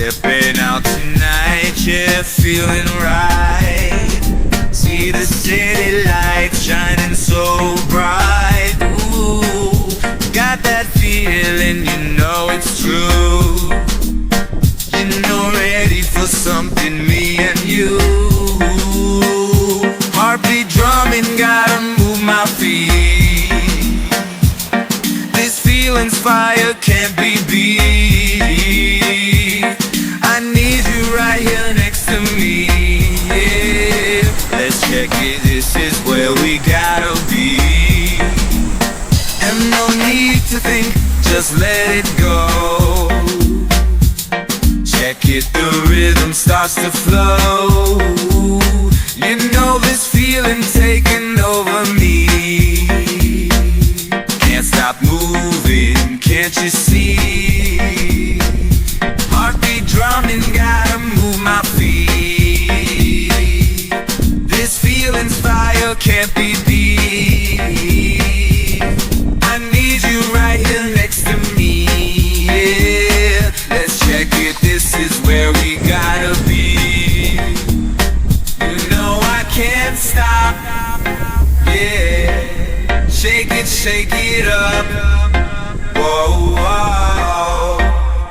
Stepping out tonight, yeah, feeling right. See the city lights shining so bright. Ooh, got that feeling, you know it's true. You know, ready for something, me and you. Heartbeat drumming, gotta move my feet. This feeling's fire, can't be beat. I need you right here next to me, yeah. Let's check it, this is where we gotta be. And no need to think, just let it go. Check it, the rhythm starts to flow. You know this feeling taking over me. Can't stop moving, can't you see? Heartbeat drumming, gotta move my feet. This feeling's fire, can't be beat. I need you right here next to me, yeah. Let's check it, this is where we gotta be. You know I can't stop, yeah. Shake it up, whoa, whoa.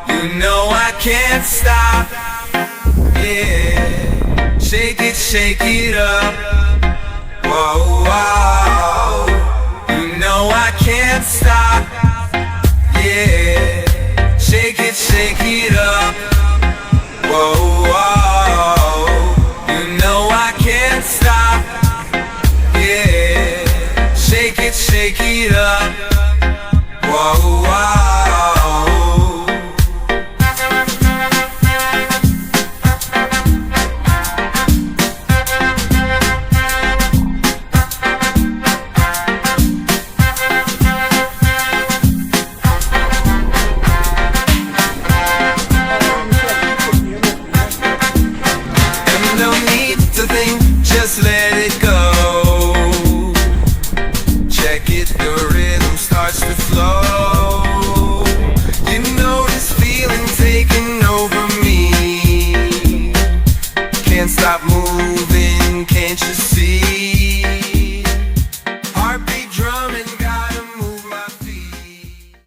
You know I can't stop, yeah. Shake it up, whoa, whoa. You know I can't stop, yeah. Shake it up, whoa, whoa. You know I can't stop, yeah. Shake it up, whoa.